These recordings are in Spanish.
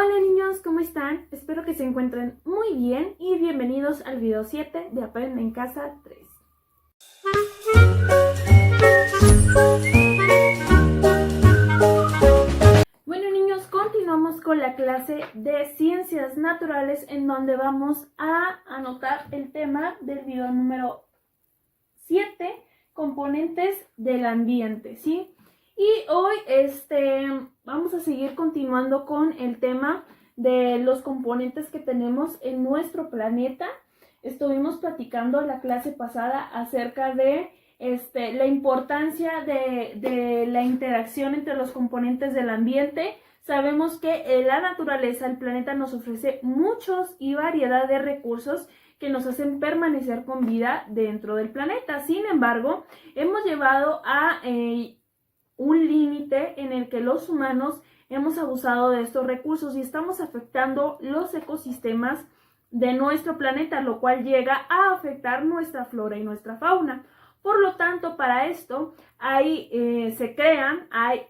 Hola niños, ¿cómo están? Espero que se encuentren muy bien y bienvenidos al video 7 de Aprende en Casa 3. Bueno niños, continuamos con la clase de Ciencias Naturales en donde vamos a anotar el tema del video número 7, componentes del ambiente, ¿sí? Y hoy vamos a seguir continuando con el tema de los componentes que tenemos en nuestro planeta. Estuvimos platicando en la clase pasada acerca de la importancia de la interacción entre los componentes del ambiente. Sabemos que la naturaleza, el planeta, nos ofrece muchos y variedad de recursos que nos hacen permanecer con vida dentro del planeta. Sin embargo, hemos llevado a un límite en el que los humanos hemos abusado de estos recursos y estamos afectando los ecosistemas de nuestro planeta, lo cual llega a afectar nuestra flora y nuestra fauna. Por lo tanto, para esto hay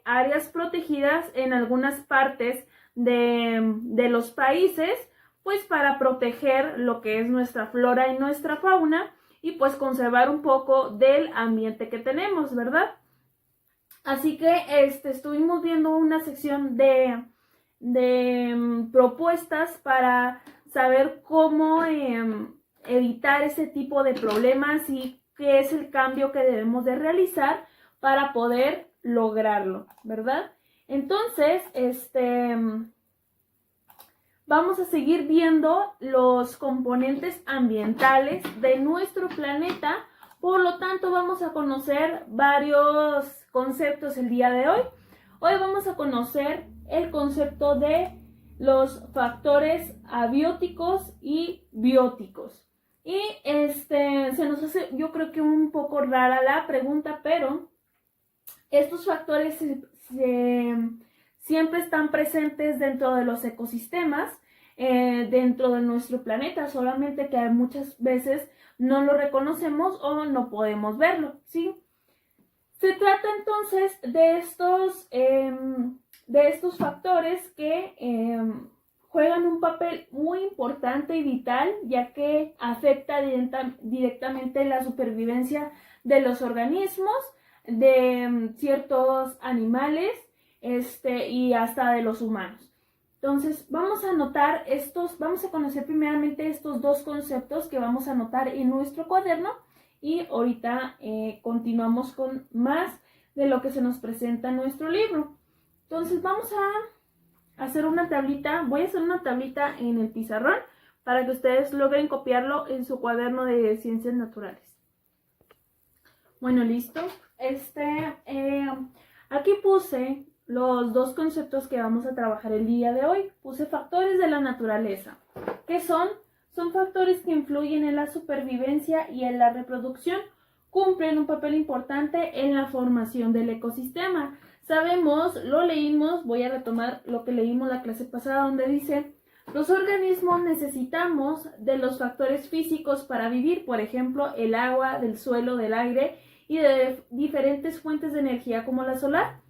áreas protegidas en algunas partes de los países, pues para proteger lo que es nuestra flora y nuestra fauna y pues conservar un poco del ambiente que tenemos, ¿verdad? Así que estuvimos viendo una sección de propuestas para saber cómo evitar ese tipo de problemas y qué es el cambio que debemos de realizar para poder lograrlo, ¿verdad? Entonces, vamos a seguir viendo los componentes ambientales de nuestro planeta. Por lo tanto, vamos a conocer varios conceptos el día de hoy. Hoy vamos a conocer el concepto de los factores abióticos y bióticos. Y se nos hace, yo creo que un poco rara la pregunta, pero estos factores siempre están presentes dentro de los ecosistemas, dentro de nuestro planeta, solamente que muchas veces no lo reconocemos o no podemos verlo, ¿sí? Se trata entonces de estos factores que juegan un papel muy importante y vital, ya que afecta directamente la supervivencia de los organismos, de ciertos animales, y hasta de los humanos. Entonces, vamos a conocer primeramente estos dos conceptos que vamos a anotar en nuestro cuaderno y ahorita continuamos con más de lo que se nos presenta en nuestro libro. Entonces, vamos a hacer una tablita. Voy a hacer una tablita en el pizarrón para que ustedes logren copiarlo en su cuaderno de Ciencias Naturales. Bueno, listo. Aquí puse los dos conceptos que vamos a trabajar el día de hoy. Puse factores de la naturaleza. ¿Qué son? Son factores que influyen en la supervivencia y en la reproducción. Cumplen un papel importante en la formación del ecosistema. Sabemos, lo leímos, voy a retomar lo que leímos la clase pasada, donde dice: los organismos necesitamos de los factores físicos para vivir, por ejemplo, el agua, del suelo, del aire y de diferentes fuentes de energía como la solar.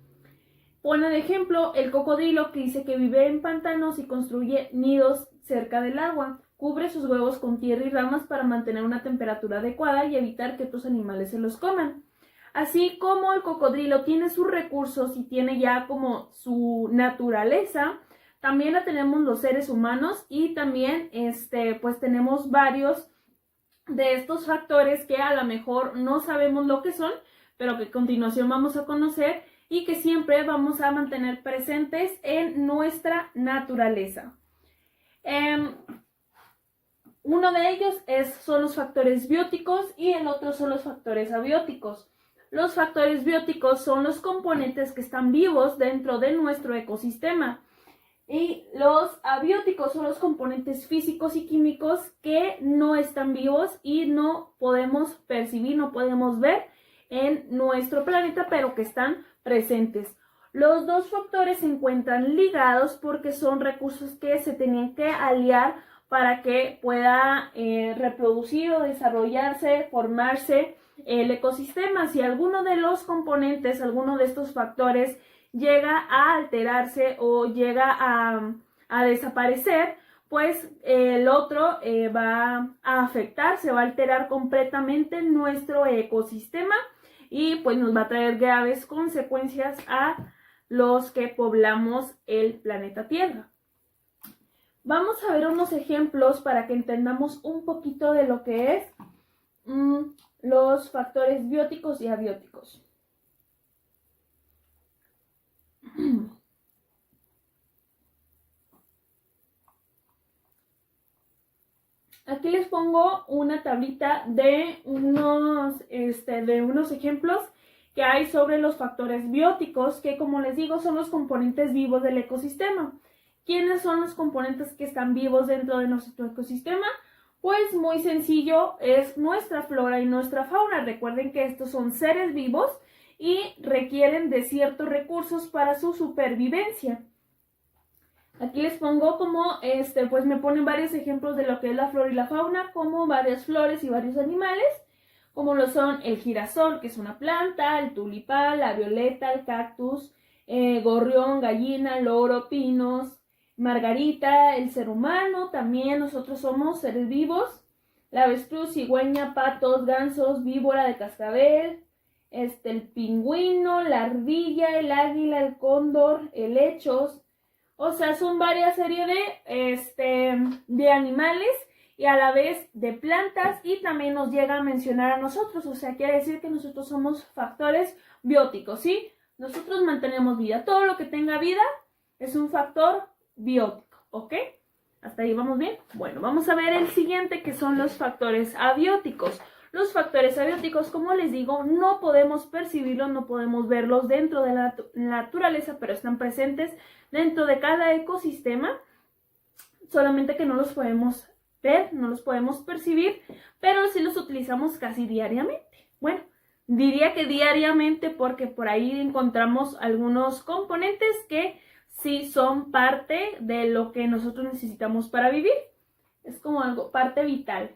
Pone de ejemplo el cocodrilo, que dice que vive en pantanos y construye nidos cerca del agua. Cubre sus huevos con tierra y ramas para mantener una temperatura adecuada y evitar que otros animales se los coman. Así como el cocodrilo tiene sus recursos y tiene ya como su naturaleza, también la tenemos los seres humanos y también pues tenemos varios de estos factores que a lo mejor no sabemos lo que son, pero que a continuación vamos a conocer y que siempre vamos a mantener presentes en nuestra naturaleza. Uno de ellos son los factores bióticos y el otro son los factores abióticos. Los factores bióticos son los componentes que están vivos dentro de nuestro ecosistema. Y los abióticos son los componentes físicos y químicos que no están vivos y no podemos percibir, no podemos ver en nuestro planeta, pero que están presentes. Los dos factores se encuentran ligados porque son recursos que se tenían que aliar para que pueda reproducir o desarrollarse, formarse el ecosistema. Si alguno de los componentes, alguno de estos factores llega a alterarse o llega a desaparecer, pues el otro va a afectar, se va a alterar completamente nuestro ecosistema y pues nos va a traer graves consecuencias a los que poblamos el planeta Tierra. Vamos a ver unos ejemplos para que entendamos un poquito de lo que es los factores bióticos y abióticos. Aquí les pongo una tablita de unos ejemplos que hay sobre los factores bióticos, que como les digo son los componentes vivos del ecosistema. ¿Quiénes son los componentes que están vivos dentro de nuestro ecosistema? Pues muy sencillo, es nuestra flora y nuestra fauna. Recuerden que estos son seres vivos y requieren de ciertos recursos para su supervivencia. Aquí les pongo como, pues me ponen varios ejemplos de lo que es la flora y la fauna, como varias flores y varios animales, como lo son el girasol, que es una planta, el tulipán, la violeta, el cactus, gorrión, gallina, loro, pinos, margarita, el ser humano, también nosotros somos seres vivos, la avestruz, cigüeña, patos, gansos, víbora de cascabel, el pingüino, la ardilla, el águila, el cóndor, helechos. O sea, son varias series de animales y a la vez de plantas, y también nos llega a mencionar a nosotros. O sea, quiere decir que nosotros somos factores bióticos, ¿sí? Nosotros mantenemos vida. Todo lo que tenga vida es un factor biótico, ¿ok? ¿Hasta ahí vamos bien? Bueno, vamos a ver el siguiente, que son los factores abióticos. Los factores abióticos, como les digo, no podemos percibirlos, no podemos verlos dentro de la naturaleza, pero están presentes dentro de cada ecosistema, solamente que no los podemos ver, no los podemos percibir, pero sí los utilizamos casi diariamente. Bueno, diría que diariamente porque por ahí encontramos algunos componentes que sí son parte de lo que nosotros necesitamos para vivir. Es como algo, parte vital.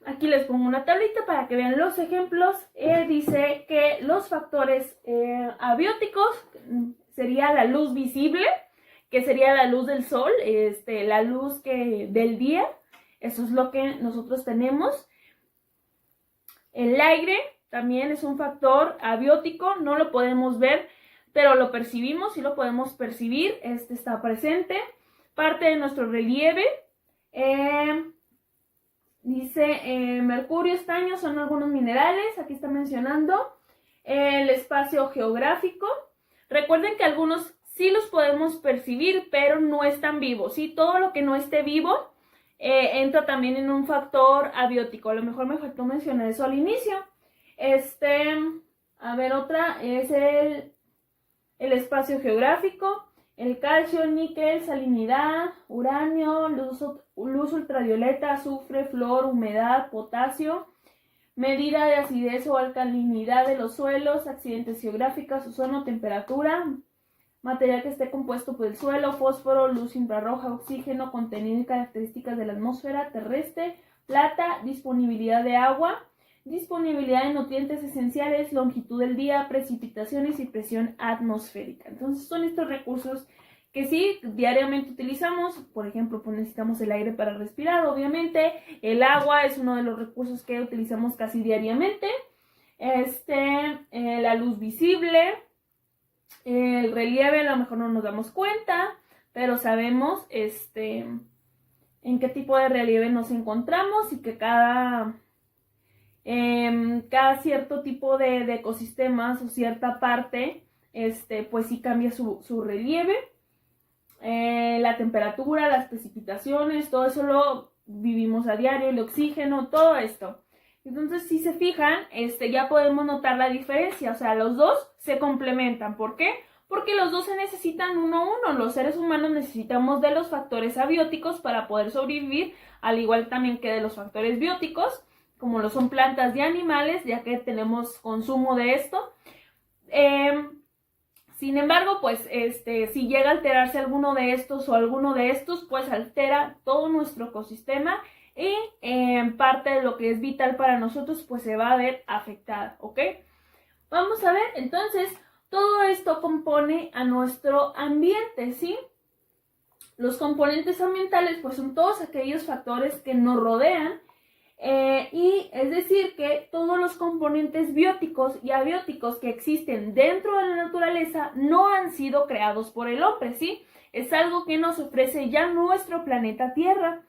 Aquí les pongo una tablita para que vean los ejemplos. Dice que los factores abióticos sería la luz visible, que sería la luz del sol, la luz del día. Eso es lo que nosotros tenemos. El aire también es un factor abiótico, no lo podemos ver, pero lo percibimos y lo podemos percibir. Está presente. Parte de nuestro relieve. Dice mercurio, estaño, son algunos minerales. Aquí está mencionando el espacio geográfico. Recuerden que algunos sí los podemos percibir, pero no están vivos, ¿sí? Todo lo que no esté vivo entra también en un factor abiótico. A lo mejor me faltó mencionar eso al inicio. A ver, otra es el espacio geográfico. El calcio, el níquel, salinidad, uranio, luz ultravioleta, azufre, flor, humedad, potasio, medida de acidez o alcalinidad de los suelos, accidentes geográficos, ozono, temperatura, material que esté compuesto por el suelo, fósforo, luz infrarroja, oxígeno, contenido y características de la atmósfera terrestre, plata, disponibilidad de agua, disponibilidad de nutrientes esenciales, longitud del día, precipitaciones y presión atmosférica. Entonces son estos recursos que sí diariamente utilizamos. Por ejemplo, pues necesitamos el aire para respirar, obviamente. El agua es uno de los recursos que utilizamos casi diariamente. La luz visible, el relieve, a lo mejor no nos damos cuenta, pero sabemos en qué tipo de relieve nos encontramos y que cada cierto tipo de ecosistemas o cierta parte, pues sí cambia su relieve. La temperatura, las precipitaciones, todo eso lo vivimos a diario, el oxígeno, todo esto. Entonces, si se fijan, ya podemos notar la diferencia. O sea, los dos se complementan. ¿Por qué? Porque los dos se necesitan uno a uno. Los seres humanos necesitamos de los factores abióticos para poder sobrevivir, al igual también que de los factores bióticos, como lo son plantas y animales, ya que tenemos consumo de esto. Sin embargo, pues si llega a alterarse alguno de estos o alguno de estos, pues altera todo nuestro ecosistema y parte de lo que es vital para nosotros, pues se va a ver afectada, ¿ok? Vamos a ver, entonces, Todo esto compone a nuestro ambiente, ¿sí? Los componentes ambientales pues son todos aquellos factores que nos rodean y es decir que todos los componentes bióticos y abióticos que existen dentro de la naturaleza no han sido creados por el hombre, ¿sí? Es algo que nos ofrece ya nuestro planeta Tierra.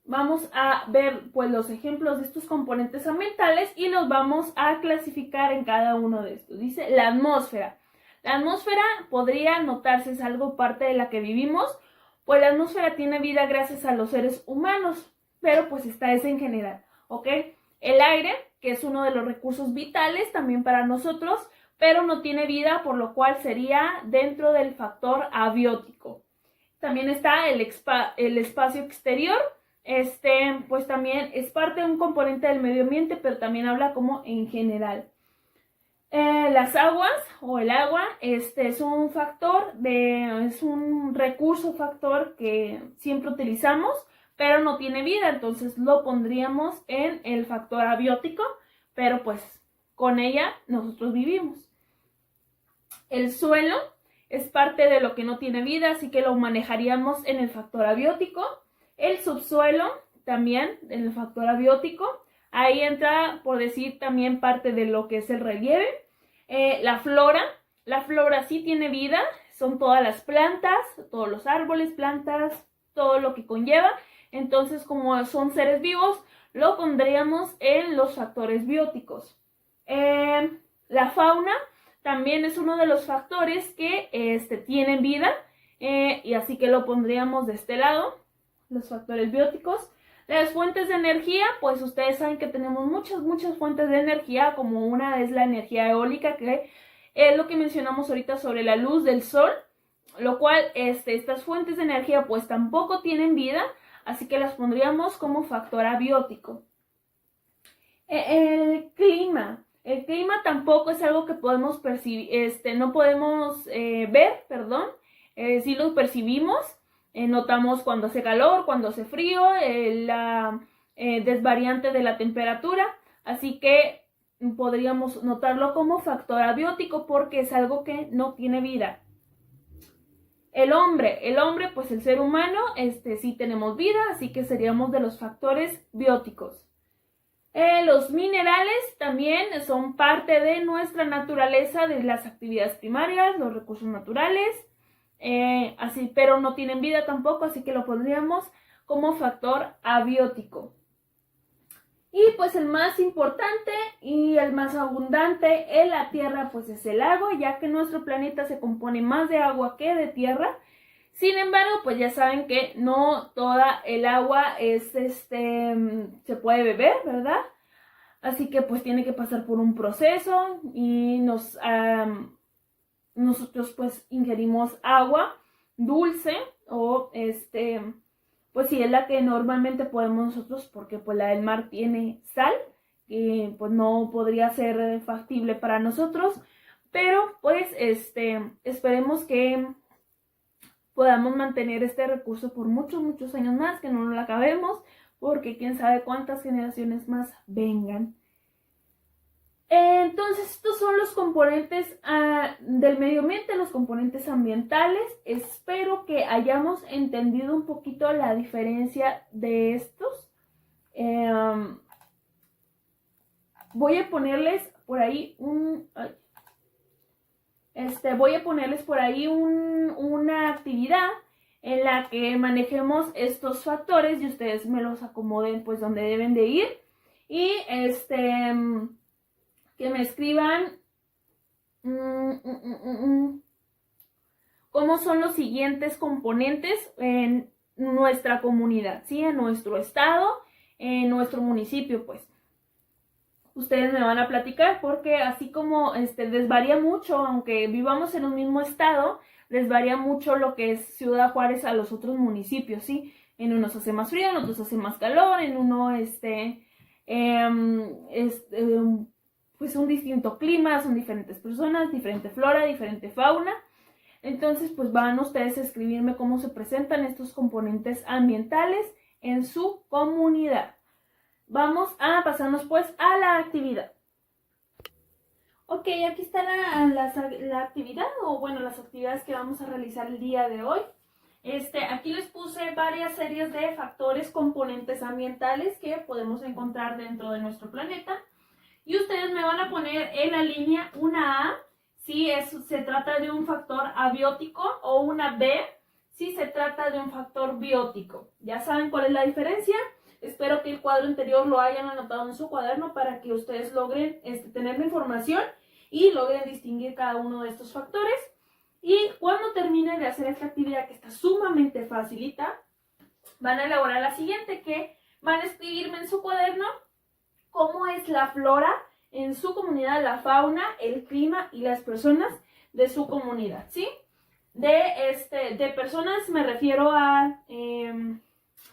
Vamos a ver pues los ejemplos de estos componentes ambientales y los vamos a clasificar en cada uno de estos. Dice la atmósfera. La atmósfera podría notarse es algo parte de la que vivimos, pues la atmósfera tiene vida gracias a los seres humanos, pero pues esta es en general, ¿ok? El aire, que es uno de los recursos vitales también para nosotros, pero no tiene vida, por lo cual sería dentro del factor abiótico. También está el espacio exterior, pues también es parte de un componente del medio ambiente, pero también habla como en general. Las aguas o el agua, es un factor, es un recurso factor que siempre utilizamos, pero no tiene vida, entonces lo pondríamos en el factor abiótico, pero pues con ella nosotros vivimos. El suelo es parte de lo que no tiene vida, así que lo manejaríamos en el factor abiótico. El subsuelo también en el factor abiótico. Ahí entra, por decir, también parte de lo que es el relieve. La flora sí tiene vida, son todas las plantas, todos los árboles, plantas, todo lo que conlleva. Entonces, como son seres vivos, lo pondríamos en los factores bióticos. La fauna también es uno de los factores que tienen vida, y así que lo pondríamos de este lado, los factores bióticos. Las fuentes de energía, pues ustedes saben que tenemos muchas fuentes de energía, como una es la energía eólica, que es lo que mencionamos ahorita sobre la luz del sol, lo cual estas fuentes de energía pues tampoco tienen vida, así que las pondríamos como factor abiótico. El clima tampoco es algo que podemos percibir, no podemos ver, sí lo percibimos. Notamos cuando hace calor, cuando hace frío, la desvariante de la temperatura, así que podríamos notarlo como factor abiótico porque es algo que no tiene vida. El hombre, pues el ser humano, sí tenemos vida, así que seríamos de los factores bióticos. Los minerales también son parte de nuestra naturaleza, de las actividades primarias, los recursos naturales. Pero no tienen vida tampoco, así que lo pondríamos como factor abiótico. Y pues el más importante y el más abundante en la Tierra pues es el agua, ya que nuestro planeta se compone más de agua que de tierra. Sin embargo, pues ya saben que no toda el agua se puede beber, ¿verdad? Así que pues tiene que pasar por un proceso y nosotros pues ingerimos agua dulce o pues sí es la que normalmente podemos nosotros, porque pues la del mar tiene sal que pues no podría ser factible para nosotros, pero pues esperemos que podamos mantener este recurso por muchos años más, que no lo acabemos, porque quién sabe cuántas generaciones más vengan. Entonces estos son los componentes del medio ambiente, los componentes ambientales. Espero que hayamos entendido un poquito la diferencia de estos. Voy a ponerles por ahí una actividad en la que manejemos estos factores y ustedes me los acomoden pues donde deben de ir. Y que me escriban cómo son los siguientes componentes en nuestra comunidad, ¿sí? En nuestro estado, en nuestro municipio, pues. Ustedes me van a platicar porque así como les varía mucho, aunque vivamos en un mismo estado, les varía mucho lo que es Ciudad Juárez a los otros municipios, ¿sí? En unos hace más frío, en otros hace más calor, en uno pues un distinto clima, son diferentes personas, diferente flora, diferente fauna. Entonces, pues van ustedes a escribirme cómo se presentan estos componentes ambientales en su comunidad. Vamos a pasarnos pues a la actividad. Ok, aquí está la actividad, o bueno, las actividades que vamos a realizar el día de hoy. Aquí les puse varias series de factores, componentes ambientales que podemos encontrar dentro de nuestro planeta. Y ustedes me van a poner en la línea una A si se trata de un factor abiótico o una B si se trata de un factor biótico. ¿Ya saben cuál es la diferencia? Espero que el cuadro anterior lo hayan anotado en su cuaderno para que ustedes logren tener la información y logren distinguir cada uno de estos factores. Y cuando terminen de hacer esta actividad, que está sumamente facilita, van a elaborar la siguiente, que van a escribirme en su cuaderno cómo es la flora en su comunidad, la fauna, el clima y las personas de su comunidad, ¿sí? De personas me refiero a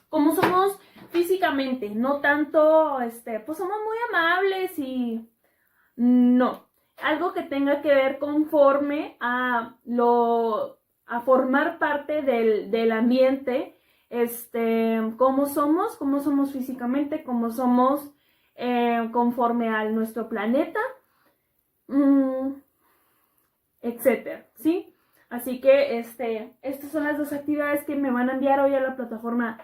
cómo somos físicamente, no tanto, pues somos muy amables y no, algo que tenga que ver conforme a formar parte del ambiente, cómo somos físicamente, cómo somos conforme a nuestro planeta, etcétera, ¿sí? Así que estas son las dos actividades que me van a enviar hoy a la plataforma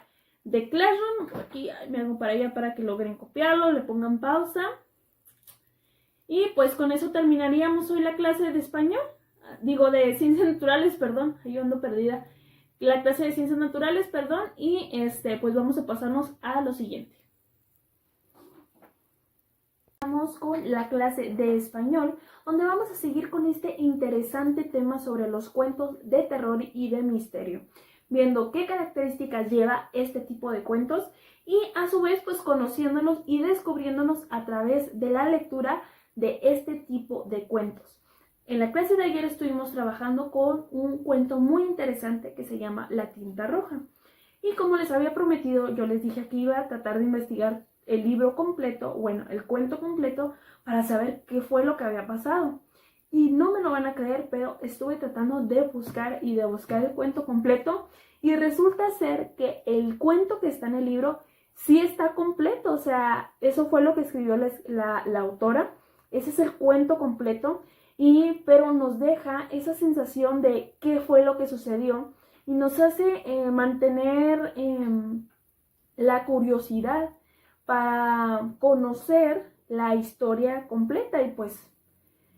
de Classroom. Aquí me hago para allá para que logren copiarlo, le pongan pausa. Y pues con eso terminaríamos hoy la clase de español, digo de ciencias naturales, perdón, yo ando perdida. La clase de ciencias naturales, perdón, y pues vamos a pasarnos a lo siguiente. Vamos con la clase de español, donde vamos a seguir con este interesante tema sobre los cuentos de terror y de misterio, viendo qué características lleva este tipo de cuentos y a su vez pues conociéndolos y descubriéndonos a través de la lectura de este tipo de cuentos. En la clase de ayer estuvimos trabajando con un cuento muy interesante que se llama La tinta roja. Y como les había prometido, yo les dije que iba a tratar de investigar el libro completo, bueno, el cuento completo, para saber qué fue lo que había pasado. Y no me lo van a creer, pero estuve tratando de buscar el cuento completo y resulta ser que el cuento que está en el libro sí está completo. O sea, eso fue lo que escribió la autora. Ese es el cuento completo, pero nos deja esa sensación de qué fue lo que sucedió y nos hace mantener la curiosidad para conocer la historia completa. Y pues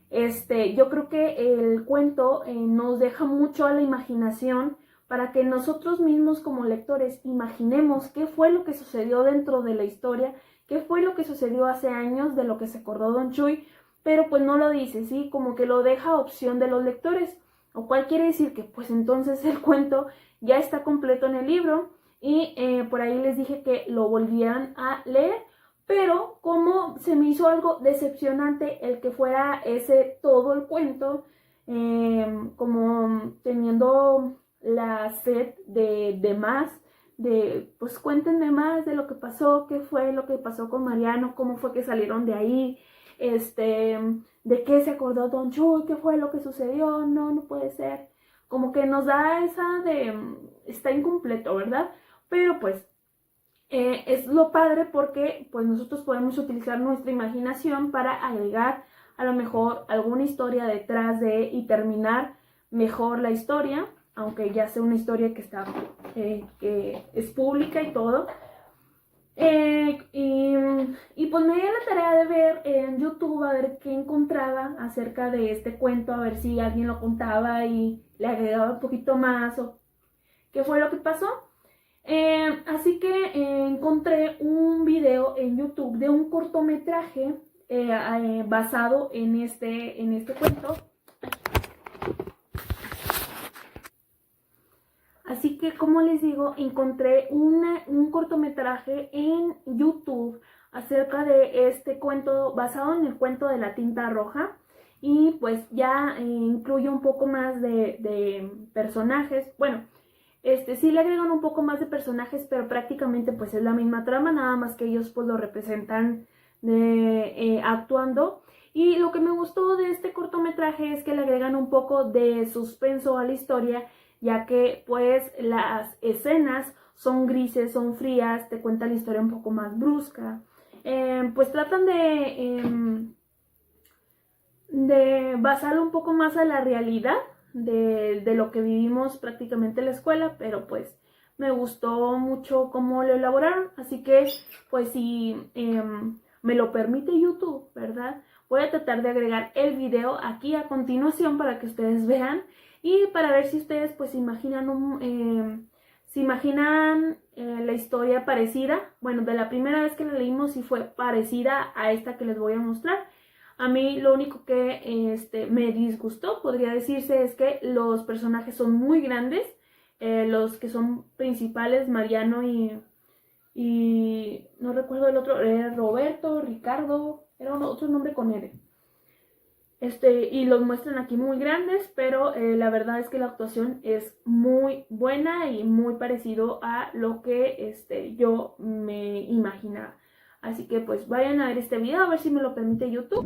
yo creo que el cuento nos deja mucho a la imaginación para que nosotros mismos como lectores imaginemos qué fue lo que sucedió dentro de la historia, qué fue lo que sucedió hace años, de lo que se acordó Don Chuy, pero pues no lo dice, ¿sí? Como que lo deja a opción de los lectores, lo cual quiere decir que pues entonces el cuento ya está completo en el libro y por ahí les dije que lo volvieran a leer, pero como se me hizo algo decepcionante el que fuera ese todo el cuento, como teniendo la sed de más, pues cuéntenme más de lo que pasó, qué fue lo que pasó con Mariano, cómo fue que salieron de ahí, de qué se acordó Don Chuy, qué fue lo que sucedió, no puede ser. Como que nos da esa está incompleto, ¿verdad? Pero pues es lo padre porque pues nosotros podemos utilizar nuestra imaginación para agregar a lo mejor alguna historia detrás y terminar mejor la historia, aunque ya sea una historia que está que es pública y todo. Y pues me di la tarea de ver en YouTube a ver qué encontraba acerca de este cuento, a ver si alguien lo contaba y le agregaba un poquito más o qué fue lo que pasó. Así que encontré un video en YouTube de un cortometraje basado en este cuento. Así que, como les digo, encontré un cortometraje en YouTube acerca de este cuento basado en el cuento de La tinta roja. Y pues ya incluye un poco más de personajes. Bueno, sí le agregan un poco más de personajes, pero prácticamente pues es la misma trama, nada más que ellos pues lo representan actuando. Y lo que me gustó de este cortometraje es que le agregan un poco de suspenso a la historia, ya que pues las escenas son grises, son frías, te cuenta la historia un poco más brusca. Pues tratan de basarlo un poco más a la realidad de lo que vivimos prácticamente en la escuela, pero pues me gustó mucho cómo lo elaboraron, así que pues si me lo permite YouTube, ¿verdad? Voy a tratar de agregar el video aquí a continuación para que ustedes vean y para ver si ustedes pues se imaginan la historia parecida. Bueno, de la primera vez que la leímos sí fue parecida a esta que les voy a mostrar. A mí lo único que me disgustó, podría decirse, es que los personajes son muy grandes. Los que son principales, Mariano y no recuerdo el otro, era Roberto, Ricardo, era otro nombre con R. Y los muestran aquí muy grandes, pero la verdad es que la actuación es muy buena y muy parecido a lo que yo me imaginaba. Así que pues vayan a ver este video, a ver si me lo permite YouTube.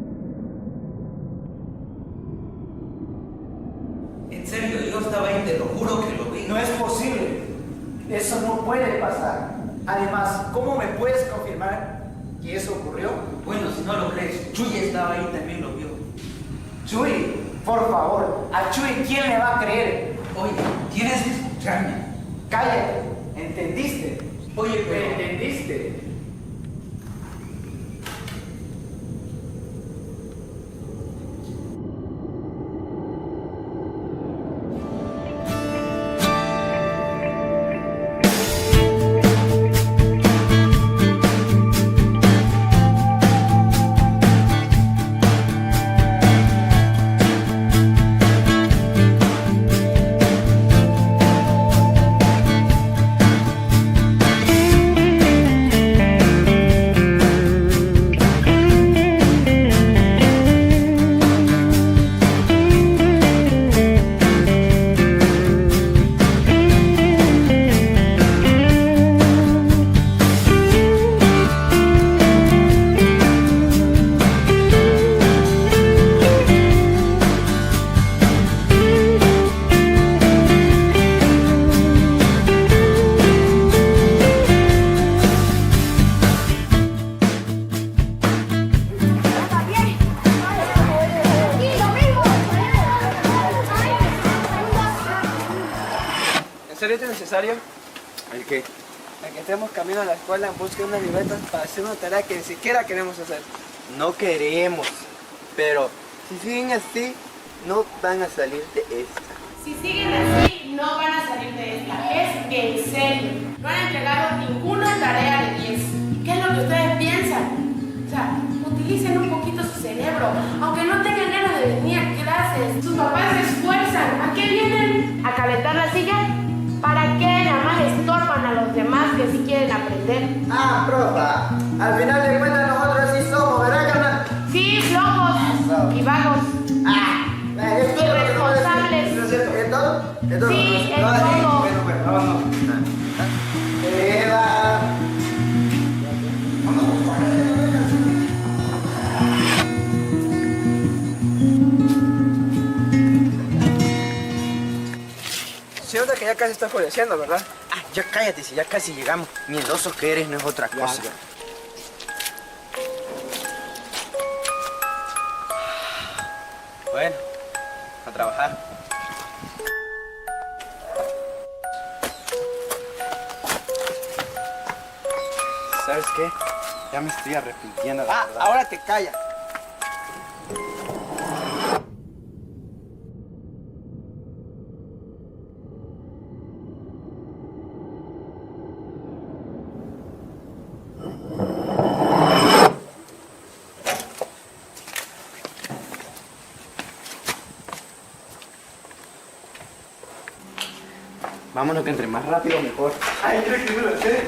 En serio, yo estaba ahí, te lo juro que lo vi. No es posible. Eso no puede pasar. Además, ¿cómo me puedes confirmar que eso ocurrió? Bueno, si no lo crees, Chuy estaba ahí, también lo vio. Chuy, por favor, a Chuy, ¿quién le va a creer? Oye, tienes que escucharme. Cállate, ¿entendiste? Oye, pero... ¿Entendiste? ¿En serio es necesario? ¿El qué? El que estemos camino a la escuela en busca de unas libretas para hacer una tarea que ni siquiera queremos hacer. No queremos, pero si siguen así, no van a salir de esta. Si siguen así, no van a salir de esta. Es en serio. No han entregado ninguna tarea de 10. ¿Qué es lo que ustedes piensan? O sea, utilicen un poquito su cerebro. Aunque no tengan ganas de venir a clases, sus papás se esfuerzan. ¿A qué vienen? ¿A calentar la silla? ¿Para qué nada más estorban a los demás que si quieren aprender? Ah, profa, al final de cuentas nosotros sí somos, ¿verdad, carnal? Sí, flojos y vagos. Irresponsables. ¿Es todo? ¿Es todo? Sí, es No, todo. bueno, vámonos. Eva. Se nota que ya casi está oscureciendo, ¿verdad? Ah, ya cállate, si ya casi llegamos. Miedosos que eres no es otra cosa. Ya. Bueno, a trabajar. ¿Sabes qué? Ya me estoy arrepintiendo, la verdad. Ahora te callas. Vámonos, que entre más rápido mejor. Ay, creo que me lo sé.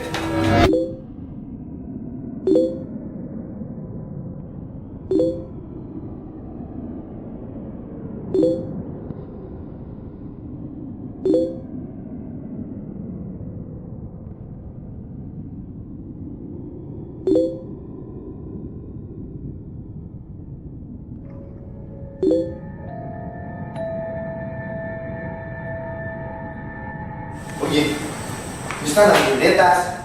Oye, ¿dónde están las libretas?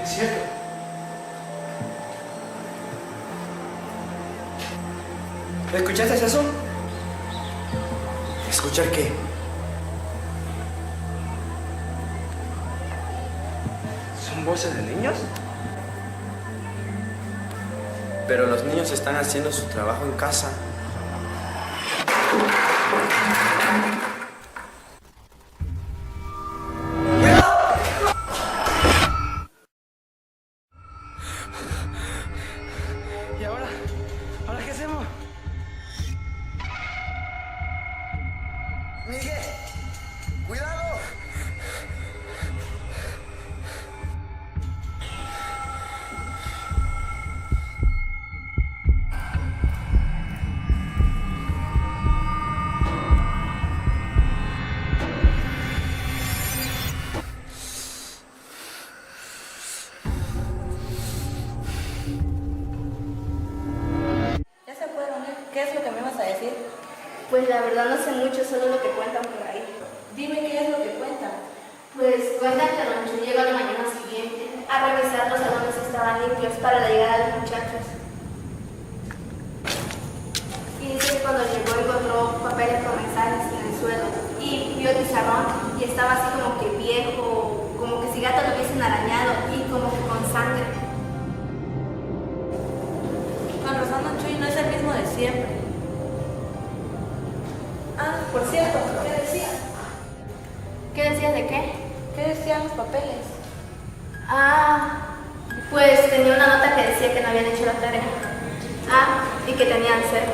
Es cierto. ¿Escuchaste eso? ¿Escuchar qué? ¿Son voces de niños? Pero los niños están haciendo su trabajo en casa. ¿Y ahora? ¿Ahora qué hacemos? Miguel, cuidado. Ya se fueron, ¿eh? ¿Qué es lo que me vas a decir? Pues la verdad no sé mucho, solo lo que cuentan por ahí. Dime qué es lo que cuentan. Pues cuentan que Ronchu llegó la mañana siguiente a revisar los salones si estaban limpios para la llegada de los muchachos. Y dice que cuando llegó encontró papeles con mensajes en el suelo y vio el pizarrón y estaba así como que viejo, como que si gato lo hubiesen arañado y como que con sangre. Con razón, Don Chuy no es el mismo de siempre. Ah, por cierto, ¿qué decían? ¿Qué decías de qué? ¿Qué decían los papeles? Ah, pues tenía una nota que decía que no habían hecho la tarea. Ah, y que tenían sed.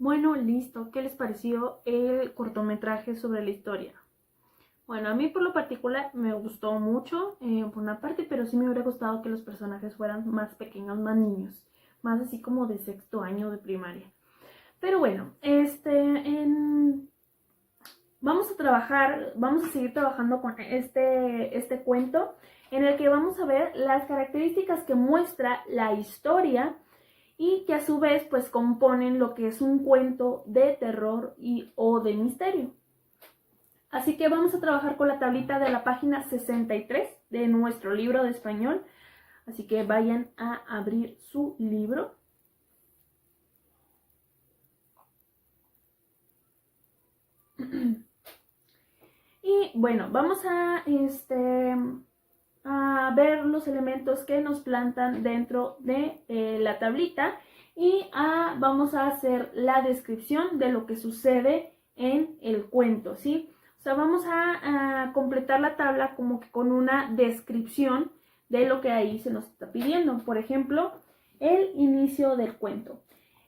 Bueno, listo. ¿Qué les pareció el cortometraje sobre la historia? Bueno, a mí por lo particular me gustó mucho, por una parte, pero sí me hubiera gustado que los personajes fueran más pequeños, más niños, más así como de sexto año de primaria. Pero bueno, vamos a seguir trabajando con este cuento en el que vamos a ver las características que muestra la historia y que a su vez pues componen lo que es un cuento de terror o de misterio. Así que vamos a trabajar con la tablita de la página 63 de nuestro libro de español. Así que vayan a abrir su libro. Y bueno, vamos a ver los elementos que nos plantan dentro de la tablita y vamos a hacer la descripción de lo que sucede en el cuento, ¿sí? O sea, vamos a completar la tabla como que con una descripción de lo que ahí se nos está pidiendo. Por ejemplo, el inicio del cuento.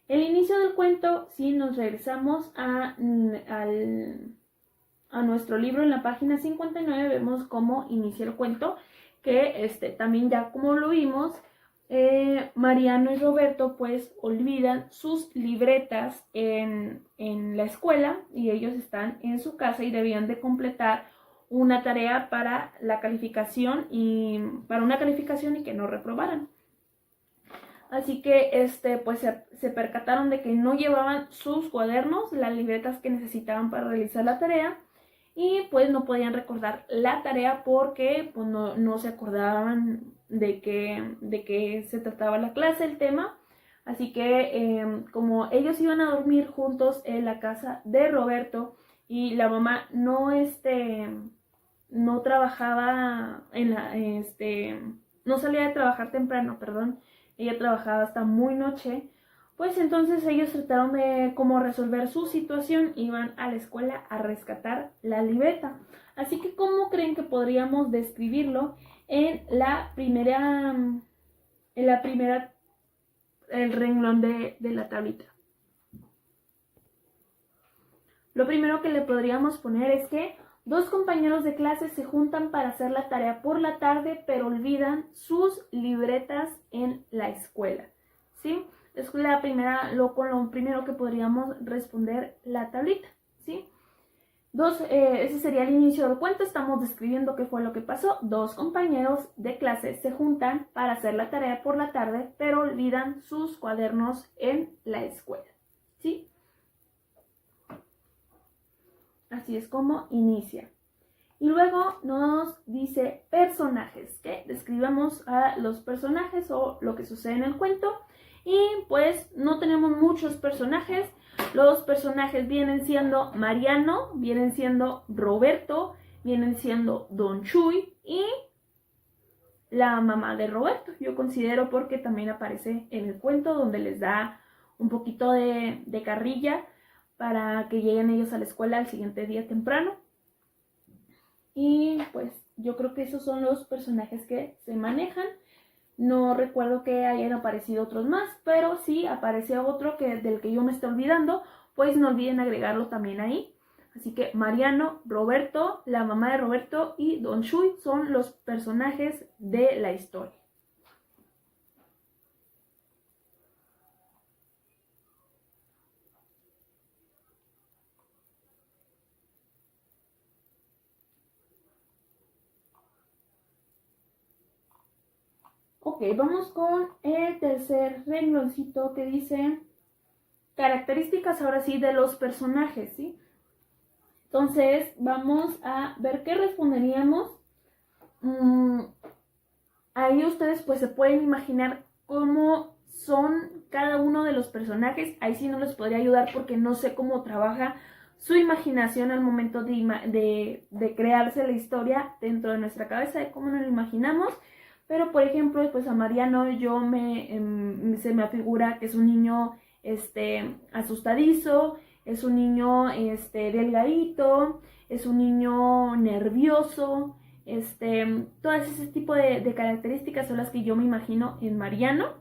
El inicio del cuento, si nos regresamos a nuestro libro en la página 59, vemos cómo inicia el cuento, que también ya como lo vimos, Mariano y Roberto pues olvidan sus libretas en la escuela y ellos están en su casa y debían de completar una tarea para la calificación y que no reprobaran. Así que pues se percataron de que no llevaban sus cuadernos, las libretas que necesitaban para realizar la tarea, y pues no podían recordar la tarea porque pues, no se acordaban de qué se trataba la clase, el tema. Así que como ellos iban a dormir juntos en la casa de Roberto y la mamá no trabajaba no salía de trabajar temprano, perdón, ella trabajaba hasta muy noche, pues entonces ellos trataron de cómo resolver su situación, iban a la escuela a rescatar la libreta. Así que ¿cómo creen que podríamos describirlo en el renglón de la tablita? Lo primero que le podríamos poner es que dos compañeros de clase se juntan para hacer la tarea por la tarde, pero olvidan sus libretas en la escuela, ¿sí? Es lo primero que podríamos responder la tablita, ¿sí? Ese sería el inicio del cuento. Estamos describiendo qué fue lo que pasó. Dos compañeros de clase se juntan para hacer la tarea por la tarde, pero olvidan sus cuadernos en la escuela. ¿Sí? Así es como inicia. Y luego nos dice personajes, que describamos a los personajes o lo que sucede en el cuento. Y pues no tenemos muchos personajes. Los personajes vienen siendo Mariano, vienen siendo Roberto, vienen siendo Don Chuy y la mamá de Roberto. Yo considero porque también aparece en el cuento donde les da un poquito de carrilla para que lleguen ellos a la escuela al siguiente día temprano. Y pues yo creo que esos son los personajes que se manejan. No recuerdo que hayan aparecido otros más, pero si aparece otro del que yo me estoy olvidando, pues no olviden agregarlo también ahí. Así que Mariano, Roberto, la mamá de Roberto y Don Chuy son los personajes de la historia. Ok, vamos con el tercer rengloncito que dice características ahora sí de los personajes, ¿sí? Entonces vamos a ver qué responderíamos. Ahí ustedes pues se pueden imaginar cómo son cada uno de los personajes. Ahí sí no les podría ayudar porque no sé cómo trabaja su imaginación al momento de crearse la historia dentro de nuestra cabeza, de cómo nos lo imaginamos. Pero, por ejemplo, pues a Mariano se me afigura que es un niño asustadizo, es un niño delgadito, es un niño nervioso, todas ese tipo de características son las que yo me imagino en Mariano.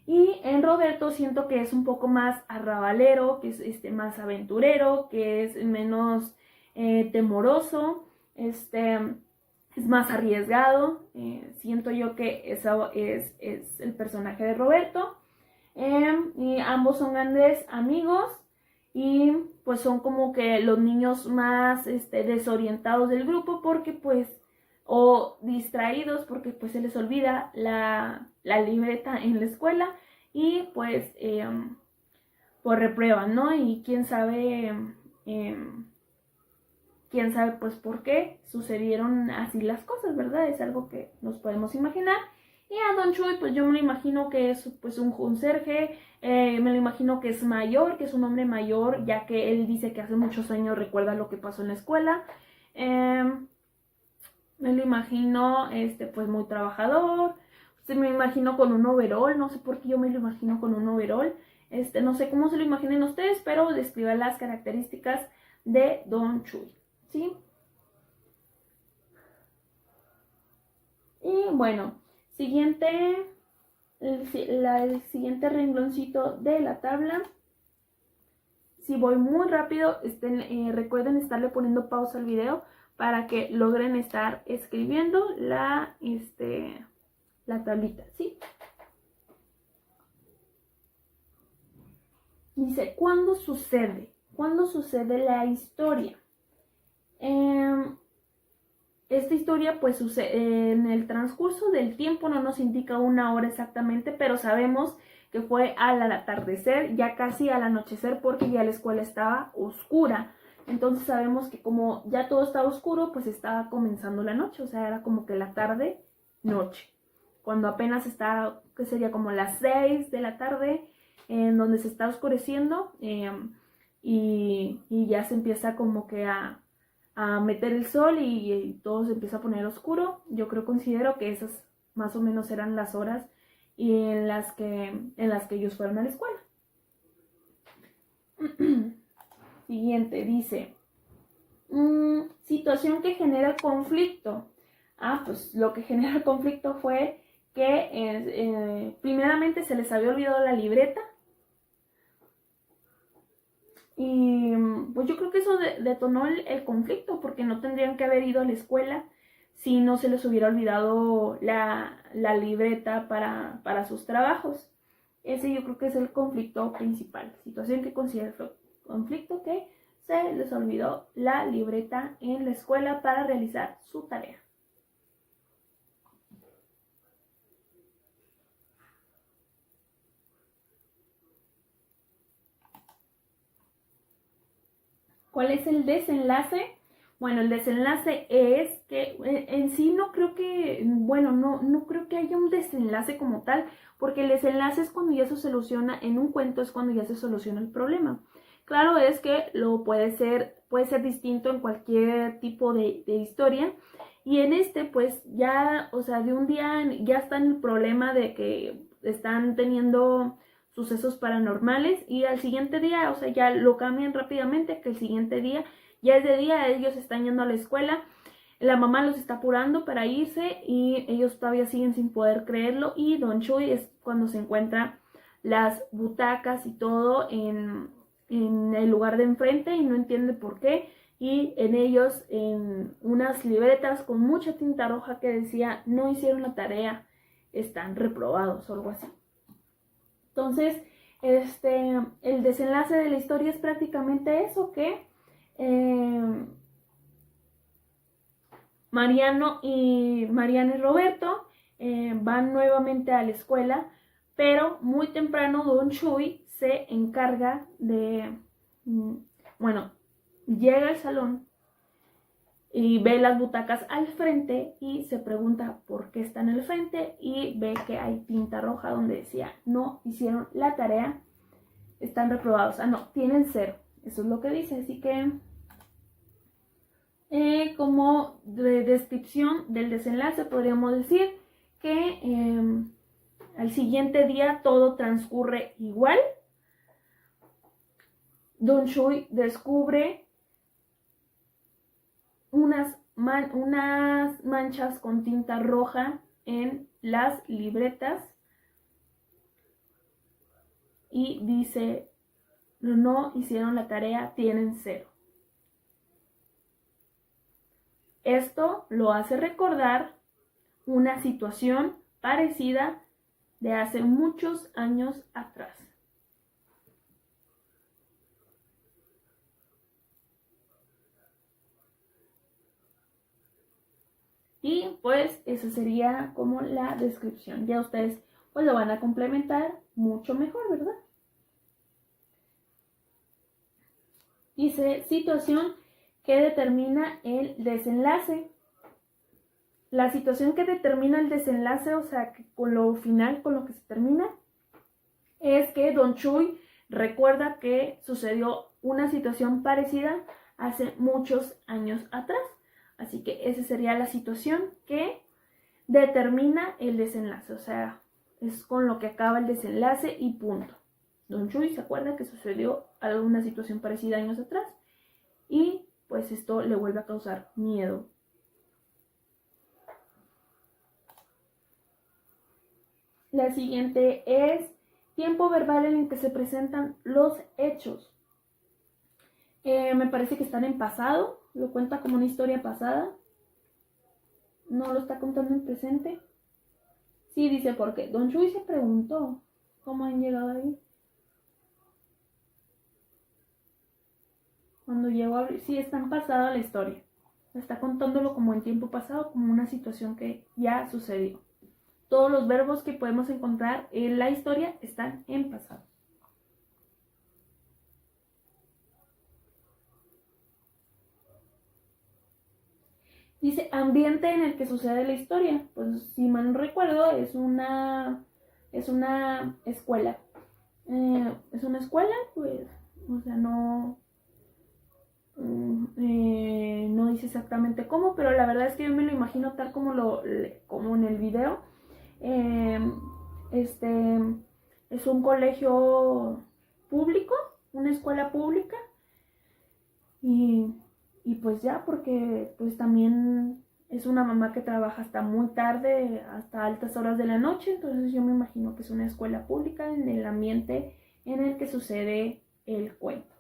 Y en Roberto siento que es un poco más arrabalero, que es más aventurero, que es menos temoroso, es más arriesgado. Siento yo que eso es el personaje de Roberto. Y ambos son grandes amigos y pues son como que los niños más desorientados del grupo porque pues o distraídos porque pues se les olvida la libreta en la escuela y pues reprueban, ¿no? Y quién sabe pues por qué sucedieron así las cosas, ¿verdad? Es algo que nos podemos imaginar. Y a Don Chuy, pues yo me lo imagino que es pues un conserje, me lo imagino que es mayor, que es un hombre mayor, ya que él dice que hace muchos años recuerda lo que pasó en la escuela. Me lo imagino pues muy trabajador, me imagino con un overol, no sé por qué yo me lo imagino con un overol. No sé cómo se lo imaginen ustedes, pero describan las características de Don Chuy, ¿sí? Y bueno, el siguiente rengloncito de la tabla. Si voy muy rápido, recuerden estarle poniendo pausa al video para que logren estar escribiendo la tablita, ¿sí? Dice, ¿cuándo sucede? ¿Cuándo sucede la historia? Esta historia pues sucede en el transcurso del tiempo, no nos indica una hora exactamente, pero sabemos que fue al atardecer, ya casi al anochecer porque ya la escuela estaba oscura. Entonces sabemos que como ya todo estaba oscuro, pues estaba comenzando la noche, o sea, era como que la tarde, noche. Cuando apenas está, que sería como las 6 de la tarde, en donde se está oscureciendo y ya se empieza como que a meter el sol y todo se empieza a poner oscuro. Yo considero que esas más o menos eran las horas en las que ellos fueron a la escuela. Siguiente, dice, situación que genera conflicto. Pues lo que genera el conflicto fue que primeramente se les había olvidado la libreta. Y pues yo creo que eso detonó el conflicto, porque no tendrían que haber ido a la escuela si no se les hubiera olvidado la libreta para sus trabajos. Ese yo creo que es el conflicto principal. Situación que considera conflicto que se les olvidó la libreta en la escuela para realizar su tarea. ¿Cuál es el desenlace? Bueno, el desenlace es que en sí no creo que, bueno, no creo que haya un desenlace como tal, porque el desenlace es cuando ya se soluciona, en un cuento es cuando ya se soluciona el problema. Claro es que puede ser distinto en cualquier tipo de historia, y en este pues ya, o sea, de un día ya está en el problema de que están teniendo sucesos paranormales y al siguiente día, o sea, ya lo cambian rápidamente, que el siguiente día ya es de día, ellos están yendo a la escuela, la mamá los está apurando para irse y ellos todavía siguen sin poder creerlo, y Don Chuy es cuando se encuentra las butacas y todo en el lugar de enfrente y no entiende por qué, y en ellos en unas libretas con mucha tinta roja que decía no hicieron la tarea, están reprobados o algo así. Entonces, el desenlace de la historia es prácticamente eso, que Mariano y Roberto van nuevamente a la escuela, pero muy temprano Don Chuy se encarga de, llega al salón y ve las butacas al frente y se pregunta por qué están al frente y ve que hay tinta roja donde decía no hicieron la tarea, están reprobados, tienen 0, eso es lo que dice. Así que como descripción del desenlace podríamos decir que al siguiente día todo transcurre igual. Don Chuy descubre unas manchas con tinta roja en las libretas y dice no hicieron la tarea, tienen 0. Esto lo hace recordar una situación parecida de hace muchos años atrás. Y pues esa sería como la descripción. Ya ustedes pues lo van a complementar mucho mejor, ¿verdad? Dice situación que determina el desenlace. La situación que determina el desenlace, o sea, que con lo final, con lo que se termina, es que Don Chuy recuerda que sucedió una situación parecida hace muchos años atrás. Así que esa sería la situación que determina el desenlace, o sea, es con lo que acaba el desenlace y punto. Don Chuy se acuerda que sucedió alguna situación parecida años atrás y pues esto le vuelve a causar miedo. La siguiente es tiempo verbal en el que se presentan los hechos. Me parece que están en pasado, lo cuenta como una historia pasada. No lo está contando en presente. Sí, dice porque Don Chuy se preguntó cómo han llegado ahí. Cuando llegó a abrir, sí, está en pasado la historia. Está contándolo como en tiempo pasado, como una situación que ya sucedió. Todos los verbos que podemos encontrar en la historia están en pasado. Dice ambiente en el que sucede la historia. Pues si mal no recuerdo es una escuela. Es una escuela, pues, o sea, no dice exactamente cómo, pero la verdad es que yo me lo imagino tal como como en el video. Es un colegio público, una escuela pública y pues ya, porque pues también es una mamá que trabaja hasta muy tarde, hasta altas horas de la noche, entonces yo me imagino que es una escuela pública en el ambiente en el que sucede el cuento.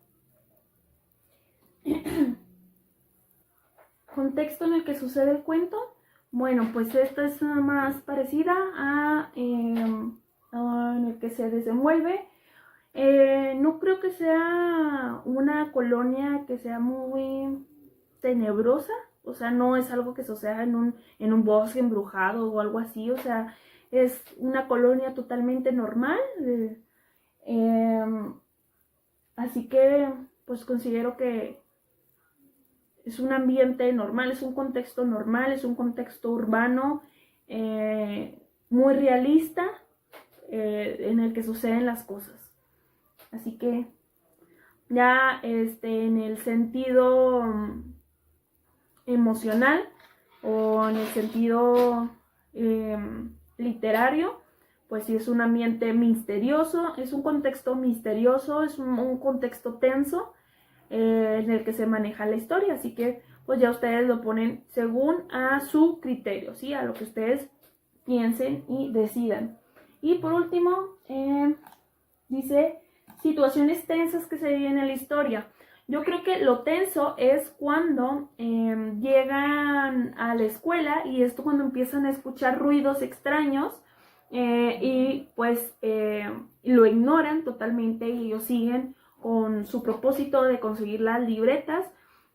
Contexto en el que sucede el cuento. Bueno, pues esta es más parecida a en el que se desenvuelve. No creo que sea una colonia que sea muy tenebrosa, o sea, no es algo que suceda en un bosque embrujado o algo así, o sea, es una colonia totalmente normal. Así que, pues considero que es un ambiente normal, es un contexto normal, es un contexto urbano, muy realista, en el que suceden las cosas. Así que ya en el sentido emocional o en el sentido literario, pues sí es un ambiente misterioso, es un contexto misterioso, es un contexto tenso en el que se maneja la historia, así que pues ya ustedes lo ponen según a su criterio, ¿sí? A lo que ustedes piensen y decidan. Y por último, dice situaciones tensas que se viven en la historia. Yo creo que lo tenso es cuando llegan a la escuela y esto cuando empiezan a escuchar ruidos extraños y pues lo ignoran totalmente y ellos siguen con su propósito de conseguir las libretas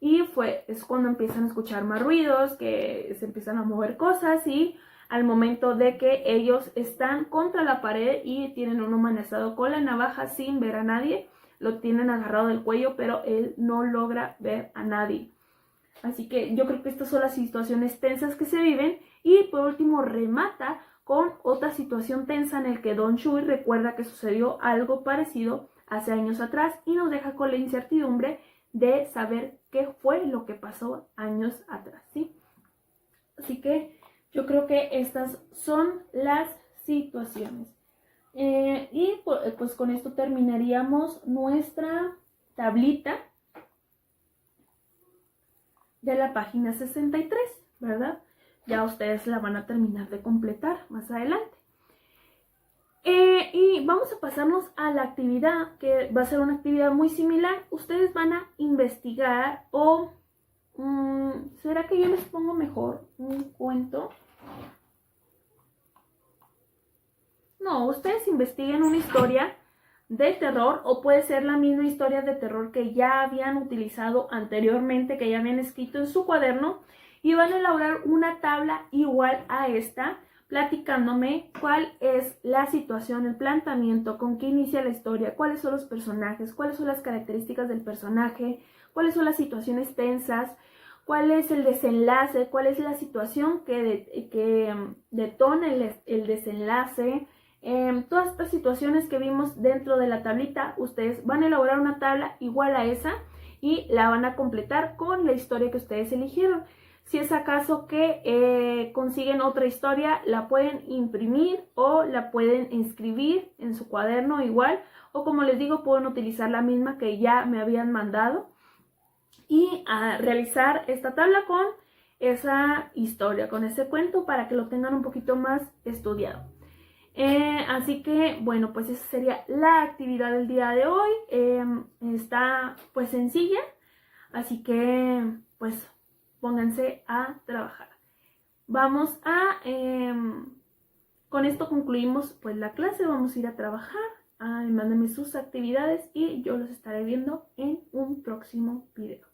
y es cuando empiezan a escuchar más ruidos, que se empiezan a mover cosas y al momento de que ellos están contra la pared y tienen uno amenazado con la navaja sin ver a nadie, lo tienen agarrado del cuello, pero él no logra ver a nadie. Así que yo creo que estas son las situaciones tensas que se viven. Y por último remata con otra situación tensa en el que Don Shui recuerda que sucedió algo parecido hace años atrás y nos deja con la incertidumbre de saber qué fue lo que pasó años atrás, ¿sí? Así que yo creo que estas son las situaciones. Y pues con esto terminaríamos nuestra tablita de la página 63, ¿verdad? Ya ustedes la van a terminar de completar más adelante. Y vamos a pasarnos a la actividad, que va a ser una actividad muy similar. Ustedes van a investigar o... ¿será que yo les pongo mejor un cuento? No, ustedes investiguen una historia de terror o puede ser la misma historia de terror que ya habían utilizado anteriormente, que ya habían escrito en su cuaderno y van a elaborar una tabla igual a esta, platicándome cuál es la situación, el planteamiento, con qué inicia la historia, cuáles son los personajes, cuáles son las características del personaje, cuáles son las situaciones tensas, cuál es el desenlace, cuál es la situación que detona el desenlace. Todas estas situaciones que vimos dentro de la tablita, ustedes van a elaborar una tabla igual a esa y la van a completar con la historia que ustedes eligieron. Si es acaso que consiguen otra historia, la pueden imprimir o la pueden inscribir en su cuaderno igual, o como les digo, pueden utilizar la misma que ya me habían mandado y realizar esta tabla con esa historia, con ese cuento, para que lo tengan un poquito más estudiado. Así que bueno, pues esa sería la actividad del día de hoy. Está pues sencilla, así que pues pónganse a trabajar. Vamos a con esto concluimos pues la clase. Vamos a ir a trabajar. Mándenme sus actividades y yo los estaré viendo en un próximo video.